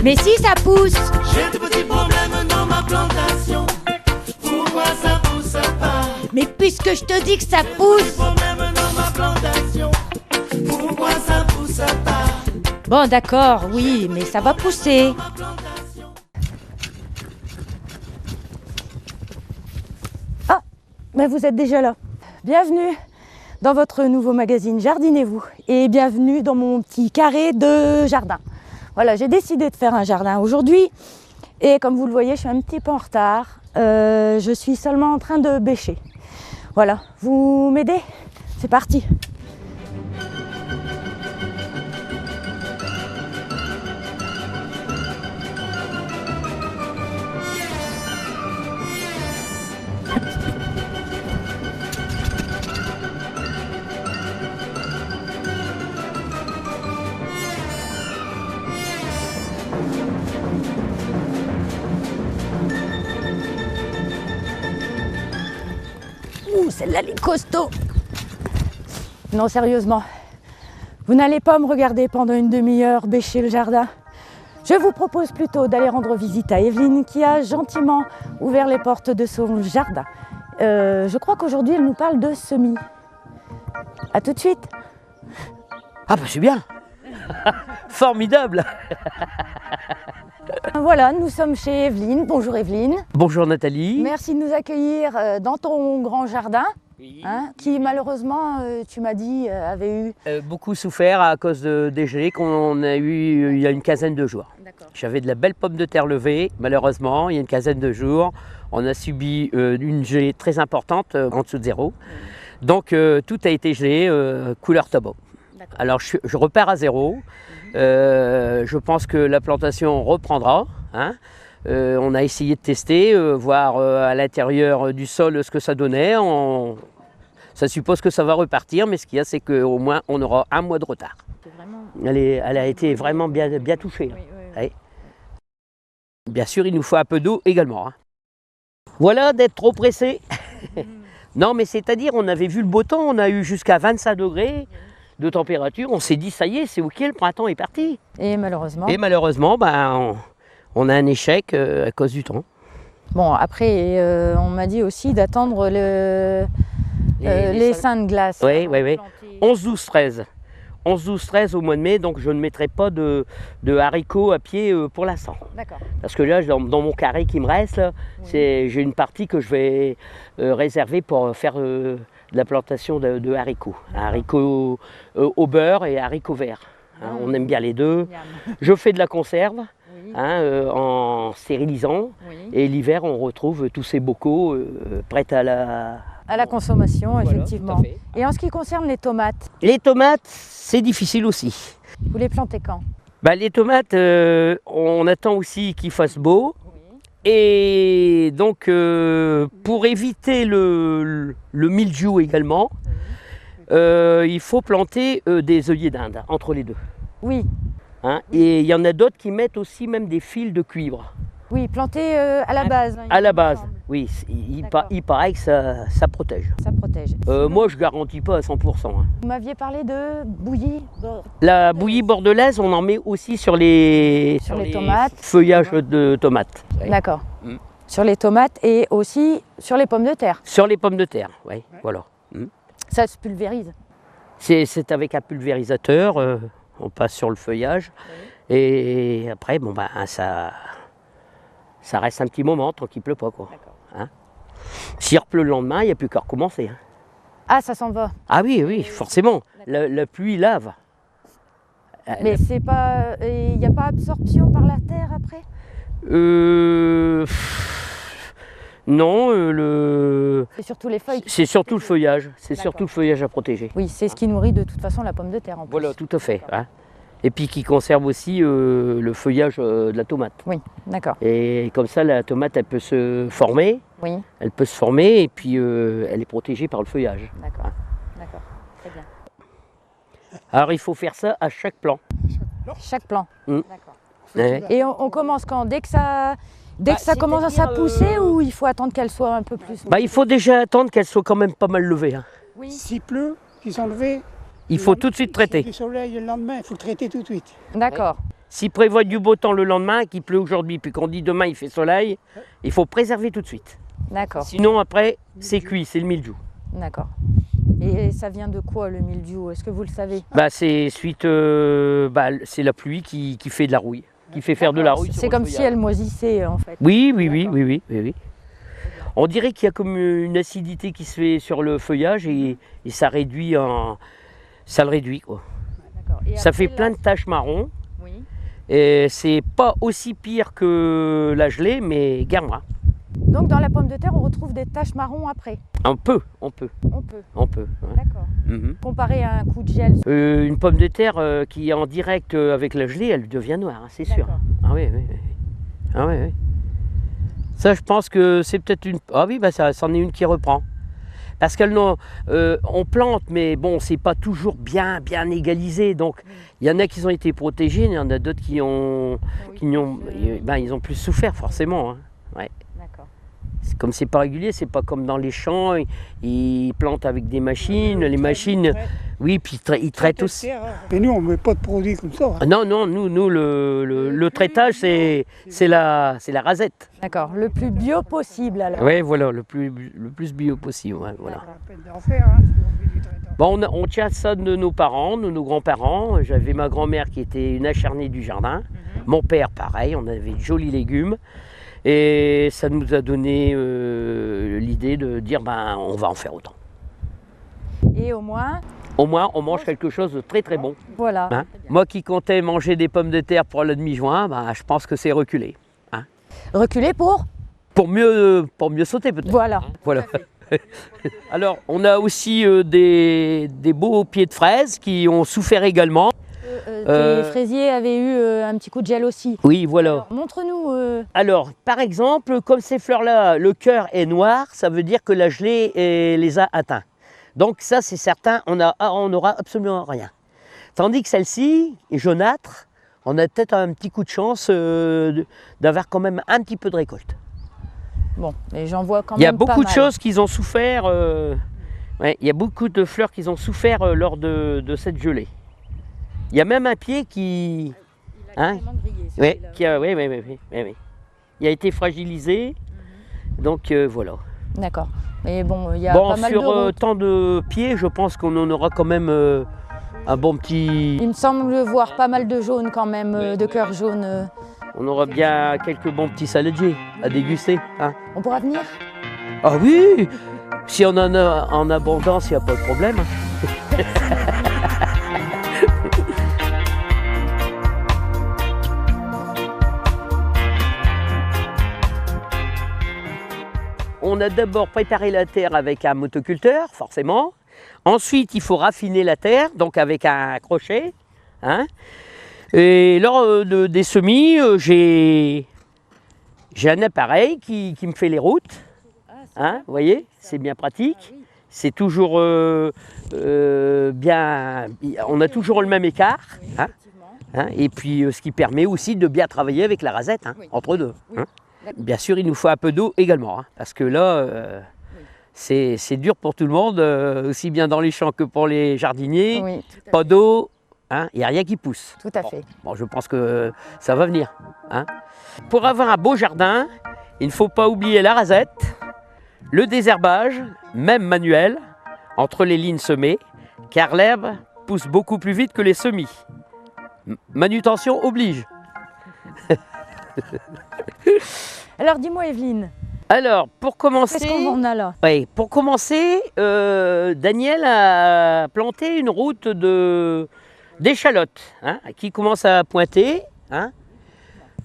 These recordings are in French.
Mais si ça pousse. J'ai de petits problèmes dans ma plantation. Pourquoi ça pousse pas? Mais puisque je te dis que ça pousse. Problème dans ma plantation. Pourquoi ça pousse pas? Bon d'accord, oui, mais ça va pousser. Ah, mais vous êtes déjà là. Bienvenue dans votre nouveau magazine Jardinez-vous et bienvenue dans mon petit carré de jardin. Voilà, j'ai décidé de faire un jardin aujourd'hui et comme vous le voyez, je suis un petit peu en retard. Je suis seulement en train de bêcher. Voilà, vous m'aidez? C'est parti. Ouh, celle-là, elle est costaud. Non, sérieusement, vous n'allez pas me regarder pendant une demi-heure bêcher le jardin. Je vous propose plutôt d'aller rendre visite à Evelyne qui a gentiment ouvert les portes de son jardin. Je crois qu'aujourd'hui, elle nous parle de semis. À tout de suite. Ah bah c'est bien. Formidable. Voilà, nous sommes chez Evelyne. Bonjour Evelyne. Bonjour Nathalie. Merci de nous accueillir dans ton grand jardin, Oui. qui malheureusement, tu m'as dit, avait eu... Beaucoup souffert à cause des gelées qu'on a eu il y a une quinzaine de jours. J'avais de la belle pomme de terre levée, malheureusement, il y a une quinzaine de jours. On a subi une gelée très importante, en dessous de zéro. Donc tout a été gelé, couleur tabac. Alors je repars à zéro. Je pense que la plantation reprendra. On a essayé de tester, voir à l'intérieur du sol ce que ça donnait. Ça suppose que ça va repartir, mais ce qu'il y a, c'est qu'au moins on aura un mois de retard. Elle a été vraiment bien touchée. Oui. Bien sûr, il nous faut un peu d'eau également. Voilà, d'être trop pressé. Non, mais c'est-à-dire, on avait vu le beau temps, on a eu jusqu'à 25 degrés de température. On s'est dit, ça y est, c'est ok, le printemps est parti. Et malheureusement... On a un échec à cause du temps. Bon, après, on m'a dit aussi d'attendre les seins de glace. Oui. 11, 12, 13. 11, 12, 13 au mois de mai, donc je ne mettrai pas de haricots à pied pour l'instant. D'accord. Parce que là, dans mon carré qui me reste, là, j'ai une partie que je vais réserver pour faire de la plantation de haricots. Haricots au beurre et haricots verts. On aime bien les deux. Je fais de la conserve. En stérilisant, et l'hiver on retrouve tous ces bocaux prêts à la consommation, voilà, effectivement. tout à fait. Et en ce qui concerne les tomates, Les tomates, c'est difficile aussi. vous les plantez quand? Les tomates, on attend aussi qu'il fasse beau, et donc pour éviter le mildiou également, il faut planter des œillets d'Inde entre les deux. Oui. Et il y en a d'autres qui mettent aussi même des fils de cuivre. Oui, planter à la base. À la base, oui. Il paraît que ça protège. Ça protège. Moi, je ne garantis pas à 100%. Vous m'aviez parlé de bouillie. La bouillie bordelaise, on en met aussi sur les tomates. Feuillages de tomates. D'accord. Sur les tomates et aussi sur les pommes de terre. Sur les pommes de terre, oui. Voilà. Ça se pulvérise. C'est avec un pulvérisateur. On passe sur le feuillage et après ça reste un petit moment tant qu'il ne pleut pas quoi. S'il repleut le lendemain, il n'y a plus qu'à recommencer. Ah, ça s'en va. Ah oui, forcément. La pluie lave. Mais c'est pas, il n'y a pas absorption par la terre après? Non, C'est surtout les feuilles. c'est surtout le feuillage. C'est surtout le feuillage à protéger. Oui, c'est ce qui nourrit de toute façon la pomme de terre en plus. Voilà, tout à fait. Et puis qui conserve aussi le feuillage de la tomate. Oui, d'accord. Et comme ça, la tomate, elle peut se former. Oui. Elle peut se former et puis elle est protégée par le feuillage. D'accord. D'accord. Très bien. Alors il faut faire ça à chaque plant. Chaque plant. D'accord. Et on commence quand? Dès que ça commence à pousser ou il faut attendre qu'elle soit un peu plus... Il faut déjà attendre qu'elle soit quand même pas mal levée. Oui. S'il pleut, qu'ils sont levés, Il faut tout de suite traiter. Du soleil le lendemain, il faut le traiter tout de suite. D'accord. S'il prévoit du beau temps le lendemain, qu'il pleut aujourd'hui, puis qu'on dit demain il fait soleil, il faut préserver tout de suite. D'accord. Sinon après, c'est cuit, c'est le mildiou. D'accord. Et ça vient de quoi le mildiou? Est-ce que vous le savez? Bah, c'est suite, c'est la pluie qui fait de la rouille, qui fait faire de la rouille. C'est comme si elle moisissait en fait. Oui. On dirait qu'il y a comme une acidité qui se fait sur le feuillage et ça réduit ça le réduit quoi. Et Ça après, fait plein de taches marron Oui. et c'est pas aussi pire que la gelée, mais guère moins. Donc dans la pomme de terre, on retrouve des taches marron après. On peut. On peut. Ouais. D'accord. Mhm. Comparé à un coup de gel. Une pomme de terre qui est en direct avec la gelée, elle devient noire, hein, c'est sûr. D'accord. Ah oui. Ah oui. Ça, je pense que c'est peut-être une. Ah oui, bah ça, c'en est une qui reprend. Parce on plante, mais bon, c'est pas toujours bien égalisé. Donc, il y en a qui ont été protégés, il y en a d'autres qui ont ils ont plus souffert forcément. Hein. Ouais. D'accord. Comme c'est pas régulier, c'est pas comme dans les champs, ils plantent avec des machines, les machines, oui, puis ils traitent aussi. Et nous, on ne met pas de produits comme ça. Non, nous le traitage, c'est la rasette. D'accord. Le plus bio possible alors. Oui, voilà, le plus bio possible. Ouais, voilà. Pas la peine d'en faire, hein, si on fait du traitement. Bon, on tient ça de nos parents, de nos grands-parents. J'avais ma grand-mère qui était une acharnée du jardin. Mon père, pareil, on avait de jolis légumes. Et ça nous a donné l'idée de dire, on va en faire autant. Et au moins, Au moins, on mange quelque chose de très très bon. voilà. Hein. Moi qui comptais manger des pommes de terre pour le demi-juin, je pense que c'est reculé. Hein. Reculer pour Pour mieux sauter peut-être. Voilà. Voilà. Alors, on a aussi des beaux pieds de fraises qui ont souffert également. Les fraisiers avaient eu un petit coup de gel aussi. Oui, voilà. Alors, montre-nous. Alors, par exemple, comme ces fleurs-là, le cœur est noir, ça veut dire que la gelée les a atteints. Donc ça, c'est certain, on n'aura absolument rien. Tandis que celle-ci est jaunâtre, on a peut-être un petit coup de chance d'avoir quand même un petit peu de récolte. Bon, mais j'en vois quand même. Il y a pas beaucoup de mal. choses qui ont souffert. Il y a beaucoup de fleurs qui ont souffert lors de cette gelée. Il y a même un pied qui, il a été fragilisé. Donc voilà. D'accord. Mais bon, il y a pas mal de sur routes. tant de pieds, je pense qu'on en aura quand même un bon petit. Il me semble voir pas mal de jaunes quand même, de cœurs jaunes. On aura bien quelques bons petits saladiers à déguster. Hein. On pourra venir? Ah oui, si on en a en abondance, il n'y a pas de problème. On a d'abord préparé la terre avec un motoculteur, forcément. Ensuite, il faut raffiner la terre, donc avec un crochet. Hein. Et lors des semis, j'ai un appareil qui me fait les routes. Hein, vous voyez, c'est bien pratique. C'est toujours bien. On a toujours le même écart. Hein, hein, et puis, ce qui permet aussi de bien travailler avec la rasette, entre deux. Hein. Bien sûr, il nous faut un peu d'eau également, parce que là, c'est dur pour tout le monde, aussi bien dans les champs que pour les jardiniers. Oui, pas d'eau, il n'y a rien qui pousse. tout à fait. Bon, je pense que ça va venir. Hein. Pour avoir un beau jardin, il ne faut pas oublier la rasette, le désherbage, même manuel, entre les lignes semées, car l'herbe pousse beaucoup plus vite que les semis. Manutention oblige. Alors dis-moi Evelyne, Alors, pour commencer, qu'est-ce qu'on en a là? oui, pour commencer, Daniel a planté une route d'échalotes qui commence à pointer. Hein.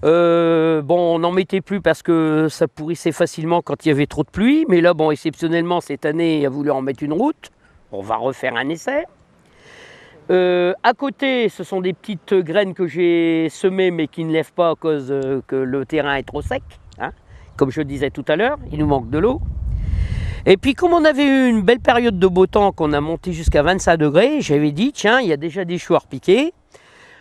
Bon, on n'en mettait plus parce que ça pourrissait facilement quand il y avait trop de pluie. Mais là, bon, exceptionnellement, cette année, il a voulu en mettre une route. On va refaire un essai. À côté, ce sont des petites graines que j'ai semées mais qui ne lèvent pas à cause que le terrain est trop sec. Hein. Comme je disais tout à l'heure, il nous manque de l'eau. Et puis comme on avait eu une belle période de beau temps, qu'on a monté jusqu'à 25 degrés, j'avais dit, tiens, il y a déjà des choux à repiquer.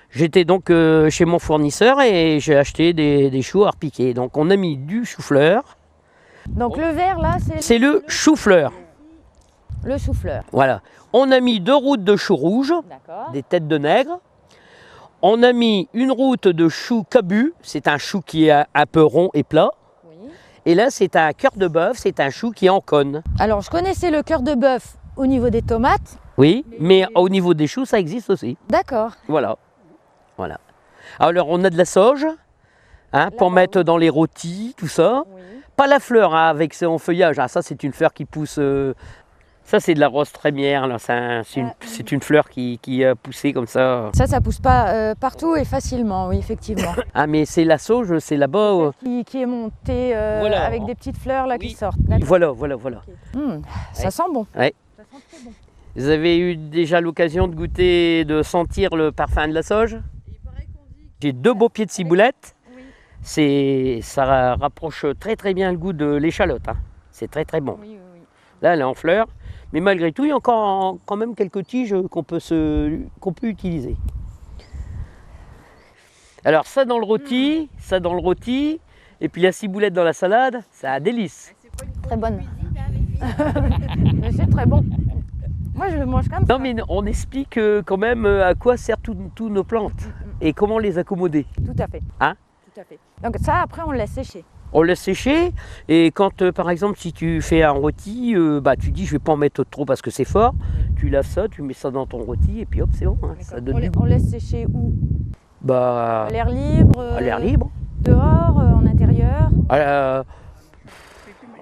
J'étais donc chez mon fournisseur et j'ai acheté des choux à repiquer. Donc on a mis du chou-fleur. Donc le vert là, C'est le chou-fleur. le chou-fleur. Voilà. On a mis 2 routes de choux rouges, D'accord. des têtes de nègre. On a mis une route de chou cabu, c'est un chou qui est un peu rond et plat. Oui. Et là, c'est un cœur de bœuf, c'est un chou qui est en cône. Alors, je connaissais le cœur de bœuf au niveau des tomates. Oui, mais au niveau des choux, ça existe aussi. D'accord. Voilà. Voilà. Alors, on a de la sauge, hein, pour mettre dans les rôtis, tout ça. Oui. Pas la fleur hein, avec son feuillage, ah, ça c'est une fleur qui pousse. Ça c'est de la rose trémière, là. C'est une fleur qui a poussé comme ça. Ça pousse pas partout et facilement, oui, effectivement. Ah mais c'est la sauge, c'est là-bas. Qui est montée Voilà. avec des petites fleurs là qui Oui. sortent. D'accord. Voilà. Ça Ouais. sent bon. Ouais. Ça sent très bon. Vous avez eu déjà l'occasion de goûter, de sentir le parfum de la sauge? J'ai 2 beaux pieds de ciboulette. Ça rapproche très bien le goût de l'échalote. Hein. C'est très bon. Oui. Là, elle est en fleurs. Mais malgré tout, il y a encore quand même quelques tiges qu'on peut utiliser. Alors ça dans le rôti, et puis la ciboulette dans la salade, c'est un délice. Très bonne. Mais c'est très bon. Moi, je le mange comme ça. Non mais on explique quand même à quoi servent tous nos plantes et comment les accommoder. Tout à fait. Hein? Tout à fait. Donc ça, après, on le laisse sécher. On laisse sécher et quand par exemple si tu fais un rôti, tu dis je vais pas en mettre trop parce que c'est fort, tu laves ça, tu mets ça dans ton rôti et puis hop c'est bon, hein, ça donne du goût. On laisse sécher où? Bah, À l'air libre à l'air libre, Dehors, en intérieur? à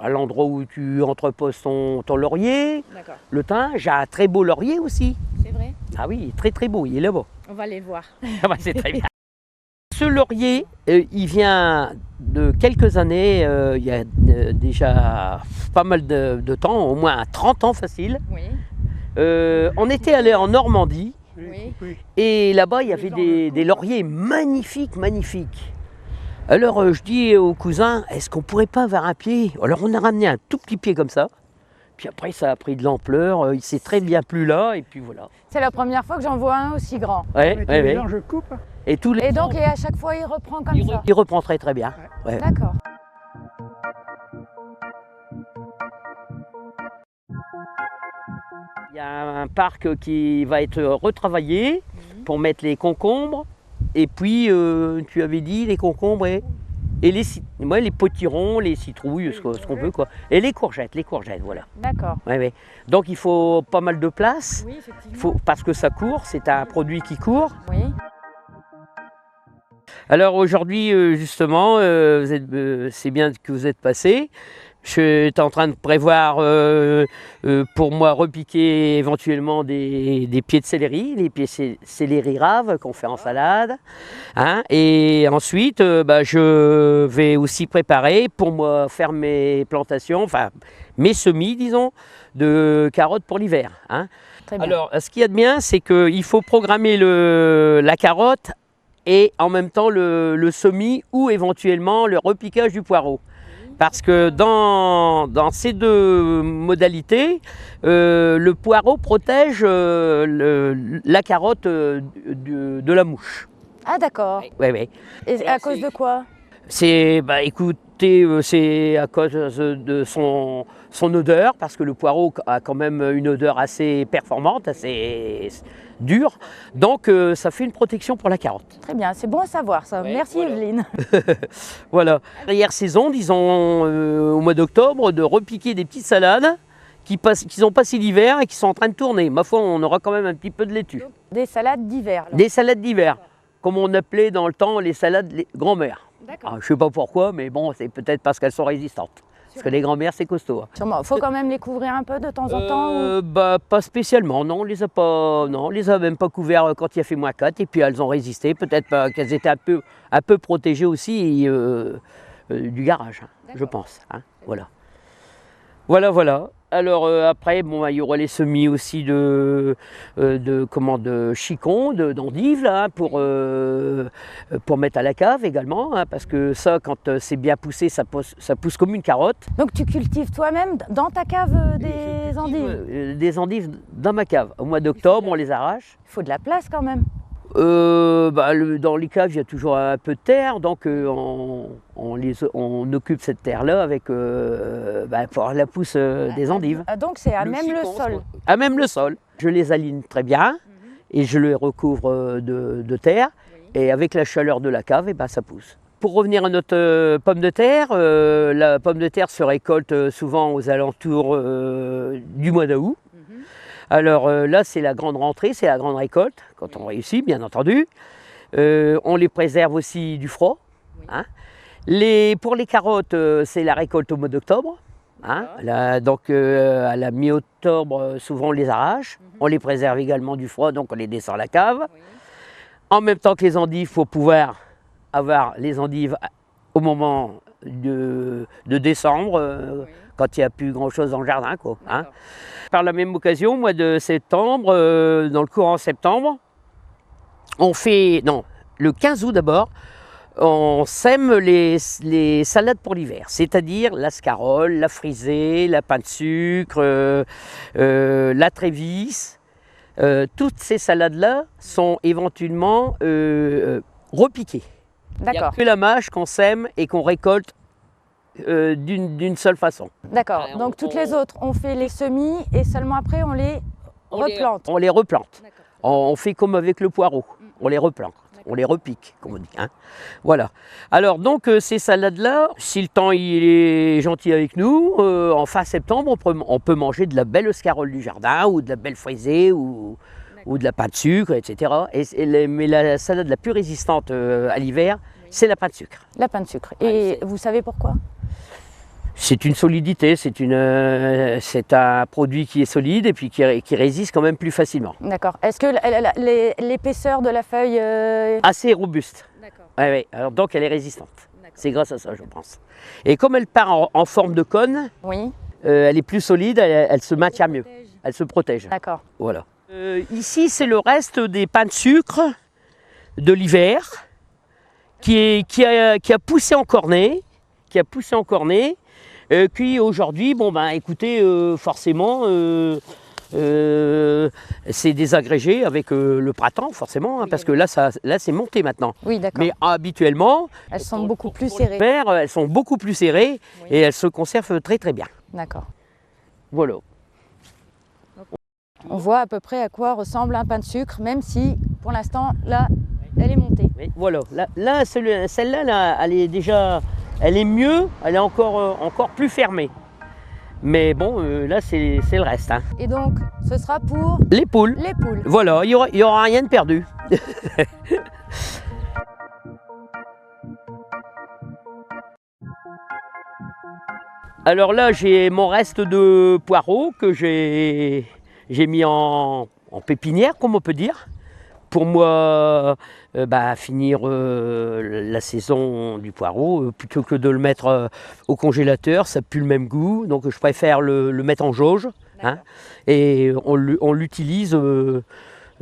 l'endroit où tu entreposes ton laurier, D'accord. le thym. J'ai un très beau laurier aussi. C'est vrai? Ah oui, très beau, il est là-bas. On va les voir. Ah bah, c'est très bien. Ce laurier, il vient de quelques années, il y a déjà pas mal de temps, au moins 30 ans facile. Oui. On était allé en Normandie Oui. et là-bas il y avait des lauriers magnifiques. Alors je dis au cousin, est-ce qu'on pourrait pas avoir un pied? Alors on a ramené un tout petit pied comme ça. Puis après ça a pris de l'ampleur, il s'est très bien plu là et puis voilà. C'est la première fois que j'en vois un aussi grand. Ouais. Je coupe. Et tous les Et donc, à chaque fois, il reprend comme ça. il reprend très bien. Ouais. D'accord. Il y a un parc qui va être retravaillé pour mettre les concombres. Et puis, tu avais dit les concombres et les potirons, les citrouilles, ce qu'on veut, quoi. Et les courgettes, voilà. D'accord. Ouais. Donc, il faut pas mal de place. Oui, effectivement. Parce que ça court, c'est un produit qui court. Oui. Alors aujourd'hui, justement, c'est bien que vous êtes passé. Je suis en train de prévoir pour moi repiquer éventuellement des pieds de céleri, les pieds céleri raves qu'on fait en salade. Hein. Et ensuite, je vais aussi préparer pour moi faire mes plantations, enfin mes semis, disons, de carottes pour l'hiver. Hein. Très bien. Alors, ce qu'il y a de bien, c'est qu'il faut programmer la carotte et en même temps le semis ou éventuellement le repiquage du poireau. Parce que dans ces 2 modalités, le poireau protège la carotte de la mouche. Ah, d'accord. Ouais. Et à cause de quoi? Écoutez, c'est à cause de son odeur, parce que le poireau a quand même une odeur assez performante, assez dure. Donc ça fait une protection pour la carotte. Très bien, c'est bon à savoir ça. Ouais, Merci voilà. Evelyne. Voilà. Dernière saison, disons au mois d'octobre, de repiquer des petites salades qui ont passé l'hiver et qui sont en train de tourner. Ma foi, on aura quand même un petit peu de laitue. Des salades d'hiver. alors. Des salades d'hiver, comme on appelait dans le temps les salades grand-mère. D'accord. Je ne sais pas pourquoi, mais bon, c'est peut-être parce qu'elles sont résistantes. Parce que les grand-mères, c'est costaud. Hein. Sûrement. Faut quand même les couvrir un peu de temps en temps. Pas spécialement, non, on les a même pas couverts quand il a fait moins 4 et puis elles ont résisté. Peut-être qu'elles étaient un peu protégées aussi du garage, hein, je pense. Hein, voilà. Alors après, il y aura les semis aussi de chicons, d'endives là, pour mettre à la cave également, hein, parce que ça, quand c'est bien poussé, ça pousse comme une carotte. Donc tu cultives toi-même dans ta cave des endives? Des endives dans ma cave. Au mois d'octobre, on les arrache. Il faut de la place quand même. Dans les caves, il y a toujours un peu de terre, donc on occupe cette terre-là avec pour la pousse des endives. Ah, donc c'est à même le chicon, sol. À même le sol. Je les aligne très bien. et je le recouvre de terre. Et avec la chaleur de la cave, et ben, ça pousse. Pour revenir à notre pomme de terre, la pomme de terre se récolte souvent aux alentours du mois d'août. Alors là, c'est la grande rentrée, c'est la grande récolte, quand on réussit, bien entendu. On les préserve aussi du froid. Hein. Pour les carottes, c'est la récolte au mois d'octobre. Hein. Donc à la mi-octobre, souvent on les arrache. On les préserve également du froid, donc on les descend à la cave. En même temps que les endives, il faut pouvoir avoir les endives au moment de décembre, quand il n'y a plus grand-chose dans le jardin, quoi, hein. Par la même occasion, au mois de septembre, dans le courant septembre, on fait, non, le 15 août d'abord, on sème les salades pour l'hiver, c'est-à-dire la scarole, la frisée, la pain de sucre, la trévisse. Toutes ces salades-là sont éventuellement repiquées. Il n'y a que la mâche qu'on sème et qu'on récolte d'une seule façon. D'accord, donc toutes les autres, on fait les semis et seulement après on les replante. On les replante. On fait comme avec le poireau, on les replante. On les repique, comme on dit. Hein. Voilà. Alors donc ces salades-là, si le temps il est gentil avec nous, en fin septembre, on peut manger de la belle scarole du jardin ou de la belle frisée ou de la pain de sucre, etc. Mais la salade la plus résistante à l'hiver, c'est la pain de sucre. La pain de sucre. Et vous savez pourquoi? C'est une solidité, c'est un produit qui est solide et puis qui résiste quand même plus facilement. D'accord. Est-ce que l'épaisseur de la feuille... Assez robuste. D'accord. Ouais. Alors, donc elle est résistante. C'est grâce à ça, je pense. Et comme elle part en forme de cône, oui. Elle est plus solide, elle se maintient mieux. Elle se protège. D'accord. Voilà. Ici, c'est le reste des pains de sucre de l'hiver qui a poussé en cornet, qui aujourd'hui, bon ben écoutez, forcément, c'est désagrégé avec le printemps, forcément, hein, parce que là c'est monté maintenant. Oui, d'accord. Mais habituellement, elles sont beaucoup plus serrées. Elles sont beaucoup plus serrées et elles se conservent très très bien. D'accord. Voilà. On voit à peu près à quoi ressemble un pain de sucre, même si pour l'instant, là, elle est montée. Oui, voilà. Là celle-là, elle est mieux, elle est encore plus fermée. Mais bon, là, c'est le reste. Hein. Et donc, ce sera pour les poules. Les poules. Voilà, il y aura rien de perdu. Alors là, j'ai mon reste de poireaux que j'ai mis en pépinière, comme on peut dire. Pour moi, finir la saison du poireau, plutôt que de le mettre au congélateur, ça n'a plus le même goût. Donc je préfère le mettre en jauge. Hein, et on l'utilise, on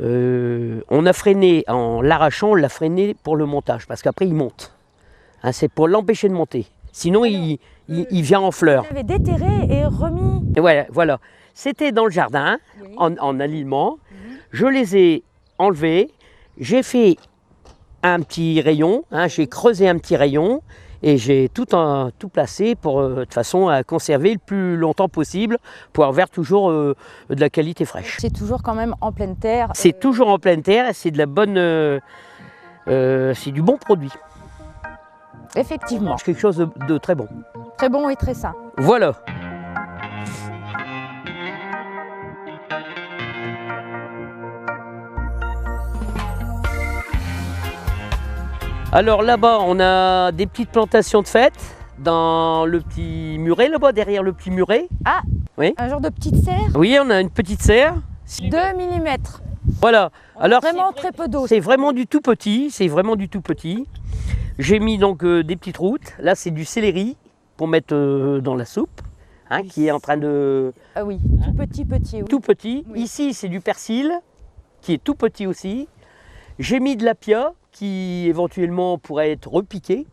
a freiné, en l'arrachant, on l'a freiné pour le montage, parce qu'après il monte. Hein, c'est pour l'empêcher de monter. Sinon, il vient en fleurs. Vous l'avez déterré et remis. Et voilà. C'était dans le jardin, en alignement. Je les ai enlevés. J'ai fait un petit rayon. Hein, j'ai creusé un petit rayon. Et j'ai tout placé pour, de façon à conserver le plus longtemps possible, pour avoir toujours de la qualité fraîche. C'est toujours quand même en pleine terre. C'est toujours en pleine terre. C'est de la bonne... c'est du bon produit. Effectivement. C'est quelque chose de très bon. Très bon et très sain. Voilà. Alors là-bas, on a des petites plantations de fête dans le petit muret, là-bas, derrière le petit muret. Ah, oui. Un genre de petite serre. Oui, on a une petite serre. 2 mm. Voilà. Alors, vraiment très peu d'eau. C'est vraiment du tout petit, J'ai mis donc des petites routes. Là, c'est du céleri pour mettre dans la soupe, hein, qui est en train de... Ah oui, tout petit. Oui. Tout petit. Oui. Ici, c'est du persil, qui est tout petit aussi. J'ai mis de l'apia, qui éventuellement pourrait être repiqué.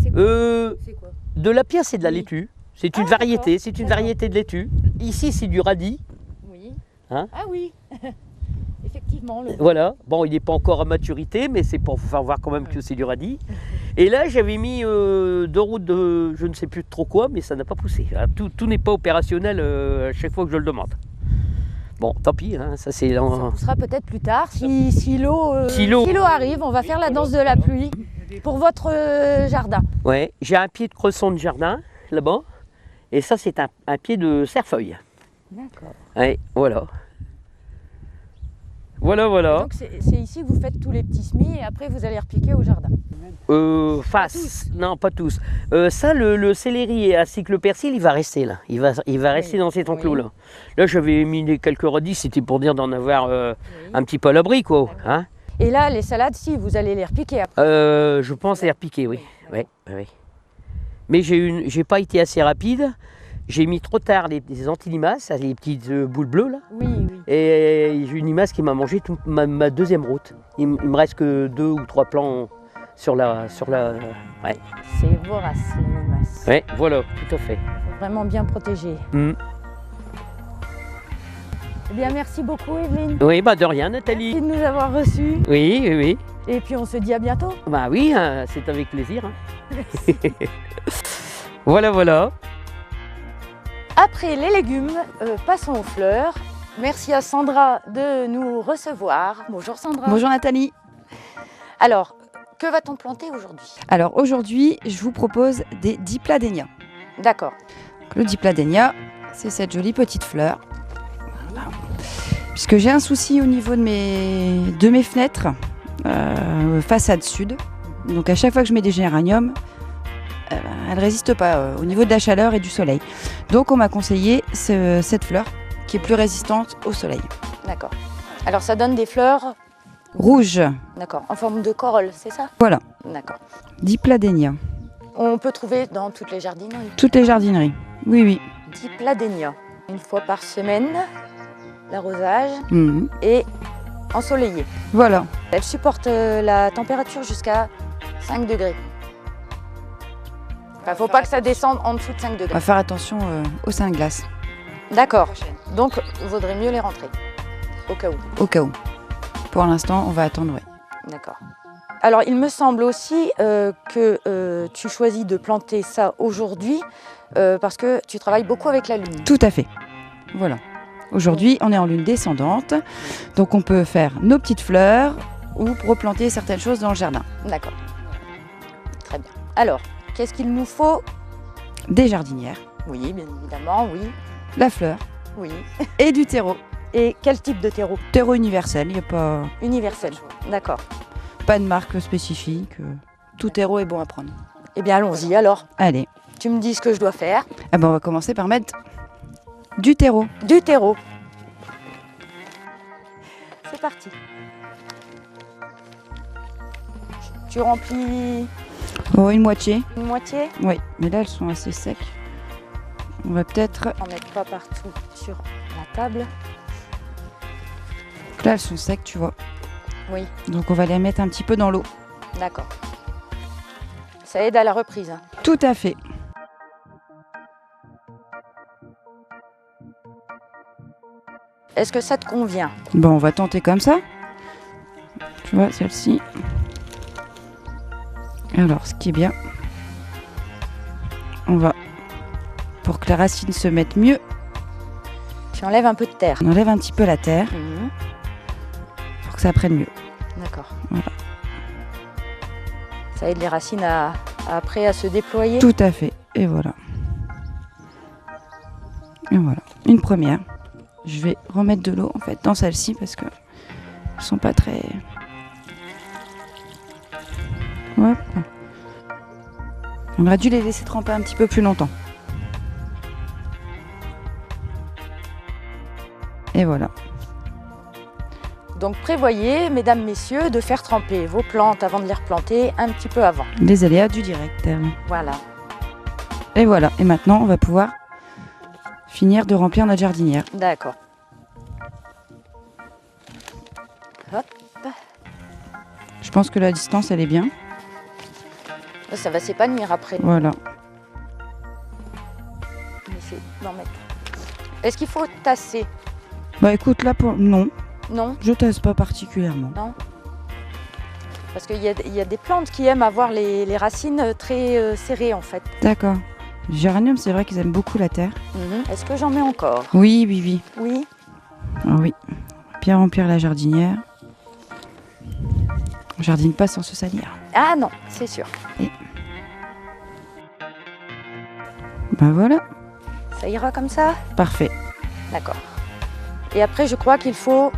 C'est quoi, De l'apia, c'est de la laitue. C'est une variété, d'accord. c'est une variété de laitue. Ici, c'est du radis. Oui. Hein? Ah oui. Effectivement. Voilà. Bon, il n'est pas encore à maturité, mais c'est pour faire voir quand même que c'est du radis. Et là, j'avais mis 2 routes de je ne sais plus trop quoi, mais ça n'a pas poussé. Tout n'est pas opérationnel à chaque fois que je le demande. Bon, tant pis, hein, ça c'est Ça dans... poussera peut-être plus tard. Si l'eau Si l'eau- arrive, on va faire la danse de la pluie pour votre jardin. Ouais, j'ai un pied de cresson de jardin, là-bas. Et ça, c'est un pied de cerfeuil. D'accord. Ouais, voilà. Voilà. Donc c'est ici que vous faites tous les petits semis et après vous allez repiquer au jardin. Face, non pas tous. Ça, le céleri ainsi que le persil, il va rester là. Il va rester dans cet enclos-là. Là, j'avais mis quelques radis, c'était pour dire d'en avoir un petit peu à l'abri, quoi. Hein. Et là, les salades, si, vous allez les repiquer après. Je pense les repiquer, oui. Ouais. Mais j'ai pas été assez rapide. J'ai mis trop tard les antilimaces, les petites boules bleues là. Oui. Et j'ai une limace qui m'a mangé toute ma deuxième route. Il me reste que 2 ou 3 plants sur la. Ouais. C'est vorace, les limaces. Ouais, voilà, tout à fait. Faut vraiment bien protéger. Mm. Eh bien, merci beaucoup, Evelyne. Oui, bah de rien, Nathalie. Merci de nous avoir reçus. Oui. Et puis, on se dit à bientôt. Bah oui, hein, c'est avec plaisir. Hein. Voilà. Après les légumes, passons aux fleurs. Merci à Sandra de nous recevoir. Bonjour Sandra. Bonjour Nathalie. Alors, que va-t-on planter aujourd'hui? Alors aujourd'hui, je vous propose des dipladénias. D'accord. Le dipladénia, c'est cette jolie petite fleur. Voilà. Puisque j'ai un souci au niveau de mes fenêtres, façade sud. Donc à chaque fois que je mets des géraniums, elle ne résiste pas au niveau de la chaleur et du soleil. Donc on m'a conseillé cette fleur qui est plus résistante au soleil. D'accord. Alors, ça donne des fleurs, Rouge, d'accord, en forme de corolle, c'est ça? voilà, D'accord. dipladénia. On peut trouver dans toutes les jardineries. Toutes les jardineries. Oui. Dipladénia. Une fois par semaine, l'arrosage Mhm. et ensoleillé. Voilà. Elle supporte la température jusqu'à 5 degrés. Il ne faut pas que ça descende en dessous de 5 On va degrés. faire attention au sein de glace, D'accord. Donc, il vaudrait mieux les rentrer, au cas où. au cas où. Pour l'instant, on va attendre, ouais. D'accord. Alors, il me semble aussi que tu choisis de planter ça aujourd'hui parce que tu travailles beaucoup avec la lune. Tout à fait. Voilà. Aujourd'hui, on est en lune descendante, donc on peut faire nos petites fleurs ou replanter certaines choses dans le jardin. D'accord. Très bien. Alors, qu'est-ce qu'il nous faut? Des jardinières, Oui, bien évidemment, oui. la fleur Oui. et du terreau. Et quel type de terreau? Terreau universel, il n'y a pas, Universel. D'accord. pas de marque spécifique. Tout terreau est bon à prendre. Eh bien, allons-y alors. Allez, Tu me dis ce que je dois faire. on va commencer par mettre du terreau. Du terreau. C'est parti. Tu remplis Oh, une moitié. une moitié. Oui, mais là, elles sont assez secs. On va peut-être... On ne met pas partout sur la table. Là, elles sont secs, tu vois. Oui, Donc, on va les mettre un petit peu dans l'eau. d'accord. Ça aide à la reprise. Hein. Tout à fait. Est-ce que ça te convient? Bon, on va tenter comme ça. Tu vois, celle-ci. Alors, ce qui est bien, on va, pour que la racine se mette mieux, Tu enlèves un peu de terre. on enlève un petit peu la terre Mhm. pour que ça prenne mieux. D'accord. Voilà. Ça aide les racines après à se déployer. Tout à fait. Et voilà. Et voilà. Une première. Je vais remettre de l'eau en fait dans celle-ci parce que elles sont pas très. Hop. On aurait dû les laisser tremper un petit peu plus longtemps. Et voilà. Donc prévoyez, mesdames, messieurs, de faire tremper vos plantes avant de les replanter un petit peu avant. Les aléas du direct. Voilà. Et voilà. Et maintenant, on va pouvoir finir de remplir notre jardinière. D'accord. Hop. Je pense que la distance, elle est bien. Ça va s'épanouir après. Voilà. On essaie d'en mettre. Est-ce qu'il faut tasser? Bah écoute, là, non. Non? Je tasse pas particulièrement. Non? Parce qu'il y a des plantes qui aiment avoir les racines très serrées en fait. D'accord. Les géraniums, c'est vrai qu'ils aiment beaucoup la terre. Est-ce que j'en mets encore? Oui. Oui. Ah oui, bien remplir la jardinière. On jardine pas sans se salir. Ah non, c'est sûr. Ben voilà, Ça ira comme ça? parfait. D'accord. Et après, je crois qu'il faut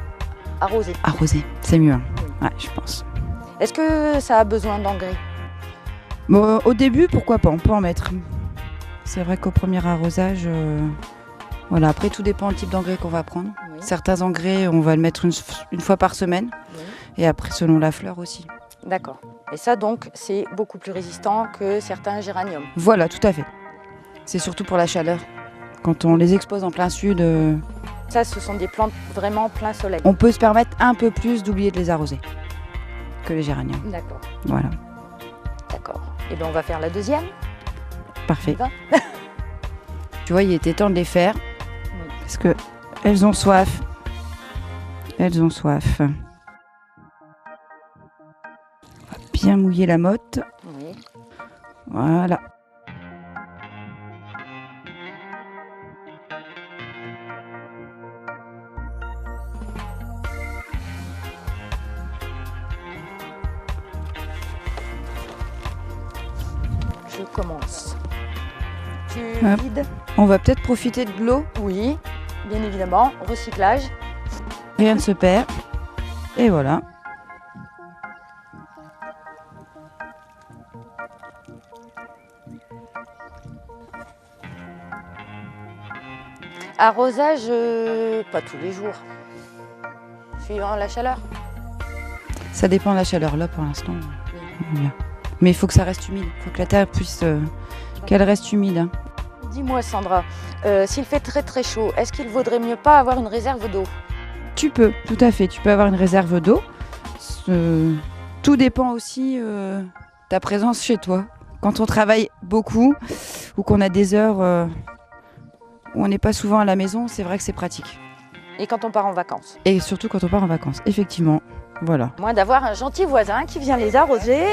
arroser. Arroser, c'est mieux. Hein. Ouais, je pense. Est-ce que ça a besoin d'engrais? Bon, au début, pourquoi pas, on peut en mettre. C'est vrai qu'au premier arrosage, voilà. Après, tout dépend du type d'engrais qu'on va prendre. Oui. Certains engrais, on va le mettre une fois par semaine. Oui. Et après, selon la fleur aussi. D'accord. Et ça, donc, c'est beaucoup plus résistant que certains géraniums. Voilà, tout à fait. C'est surtout pour la chaleur. Quand on les expose en plein sud, Ça, ce sont des plantes vraiment plein soleil. on peut se permettre un peu plus d'oublier de les arroser que les géraniums. D'accord. Voilà, D'accord. Et bien, on va faire la deuxième. parfait. On y va. Tu vois, il était temps de les faire. Oui. Parce que elles ont soif. Elles ont soif. On va bien mouiller la motte. Oui. Voilà. Je commence. Tu Hop. vides? On va peut-être profiter de l'eau. Oui, bien évidemment. Recyclage. Rien ne se perd. Et voilà. Arrosage, pas tous les jours. Suivant la chaleur. Ça dépend de la chaleur. Là, pour l'instant. Voilà. Mais il faut que ça reste humide. Il faut que la terre puisse... qu'elle reste humide. Hein. Dis-moi, Sandra, s'il fait très très chaud, est-ce qu'il vaudrait mieux pas avoir une réserve d'eau? Tu peux, tout à fait. Tu peux avoir une réserve d'eau. Tout dépend aussi de ta présence chez toi. Quand on travaille beaucoup ou qu'on a des heures où on n'est pas souvent à la maison, c'est vrai que c'est pratique. Et quand on part en vacances? Et surtout quand on part en vacances, effectivement. Voilà. Moins d'avoir un gentil voisin qui vient les arroser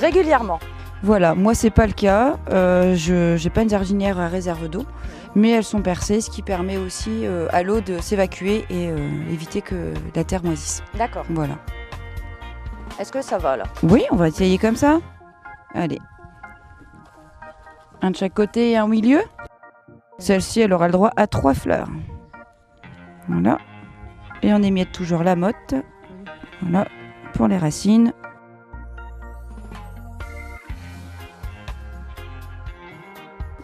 régulièrement. Voilà, moi c'est pas le cas. Je n'ai pas une jardinière à réserve d'eau, mais elles sont percées, ce qui permet aussi à l'eau de s'évacuer et éviter que la terre moisisse. D'accord. Voilà. Est-ce que ça va là? Oui, on va essayer comme ça. Allez. Un de chaque côté et un au milieu. Celle-ci, elle aura le droit à 3 fleurs. Voilà. Et on émiette toujours la motte. Voilà, pour les racines.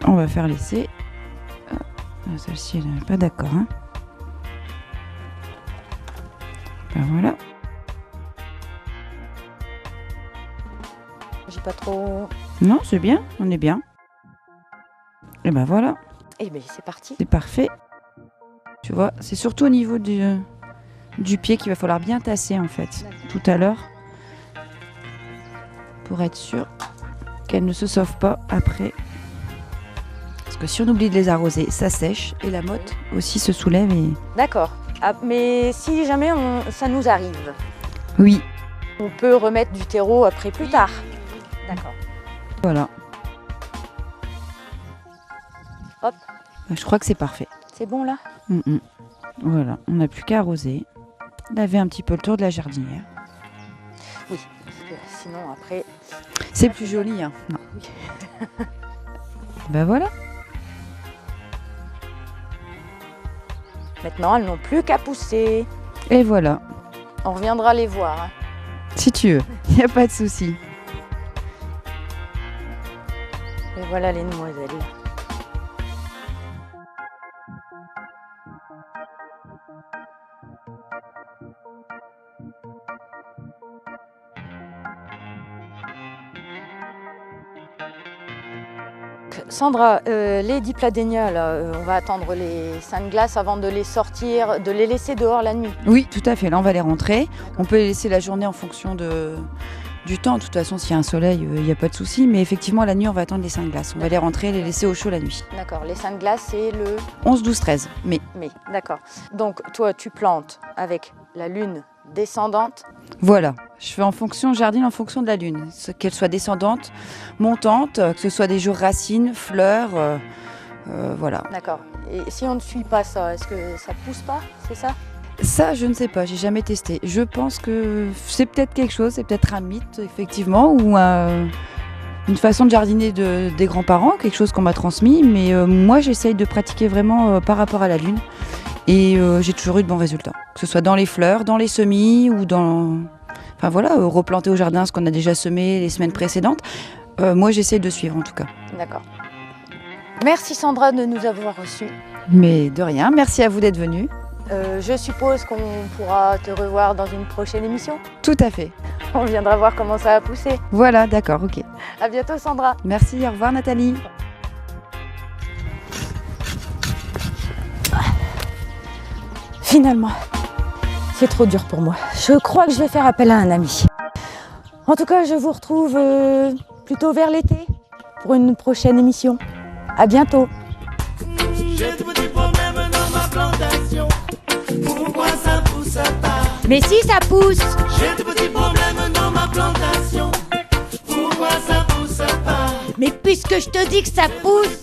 On va faire laisser. Ah, celle-ci, elle n'est pas d'accord. Hein. Ben voilà. J'ai pas trop... Non, c'est bien, on est bien. Et ben voilà, Eh bien, c'est parti. c'est parfait. Tu vois, c'est surtout au niveau du pied qu'il va falloir bien tasser en fait, tout à l'heure. Pour être sûr qu'elle ne se sauve pas après. Parce que si on oublie de les arroser, ça sèche et la motte aussi se soulève et... D'accord. Ah, mais si jamais ça nous arrive, Oui, on peut remettre du terreau après plus tard. D'accord. voilà. Hop. Je crois que c'est parfait. C'est bon là? Voilà, on n'a plus qu'à arroser. Laver un petit peu le tour de la jardinière. Oui, parce que sinon après... C'est plus joli, hein. Non. Ben voilà. Maintenant, elles n'ont plus qu'à pousser. Et voilà. On reviendra les voir. Hein. Si tu veux, il n'y a pas de souci. Et voilà les demoiselles. Sandra, les dipladénias, là, on va attendre les seins de glace avant de les sortir, de les laisser dehors la nuit. Oui, tout à fait. Là, on va les rentrer. On peut les laisser la journée en fonction du temps. De toute façon, s'il y a un soleil, il n'y a pas de souci. Mais effectivement, la nuit, on va attendre les seins de glace. On va les rentrer et les laisser au chaud la nuit. D'accord, les seins de glace, c'est le 11, 12, 13 mai. mai. D'accord. Donc, toi, tu plantes avec la lune descendante. Voilà. Je fais je jardine en fonction de la lune. Qu'elle soit descendante, montante, que ce soit des jours racines, fleurs. Voilà. D'accord. Et si on ne suit pas ça, est-ce que ça pousse pas? C'est ça? Ça, je ne sais pas, j'ai jamais testé. Je pense que c'est peut-être quelque chose, c'est peut-être un mythe, effectivement, ou une façon de jardiner des grands-parents, quelque chose qu'on m'a transmis. Mais moi, j'essaye de pratiquer vraiment par rapport à la lune. Et j'ai toujours eu de bons résultats. Que ce soit dans les fleurs, dans les semis ou dans... Enfin voilà, replanter au jardin ce qu'on a déjà semé les semaines précédentes. Moi, j'essaye de suivre en tout cas. D'accord. Merci Sandra de nous avoir reçus. Mais de rien, merci à vous d'être venus. Je suppose qu'on pourra te revoir dans une prochaine émission. Tout à fait. On viendra voir comment ça a poussé. Voilà, d'accord, ok. À bientôt Sandra. Merci, au revoir Nathalie. Finalement, c'est trop dur pour moi. Je crois que je vais faire appel à un ami. En tout cas, je vous retrouve plutôt vers l'été pour une prochaine émission. À bientôt. J'ai de petits problèmes dans ma plantation. Pourquoi ça pousse pas? Mais si ça pousse! J'ai de petits problèmes dans ma plantation. Pourquoi ça pousse pas? Mais puisque je te dis que ça pousse!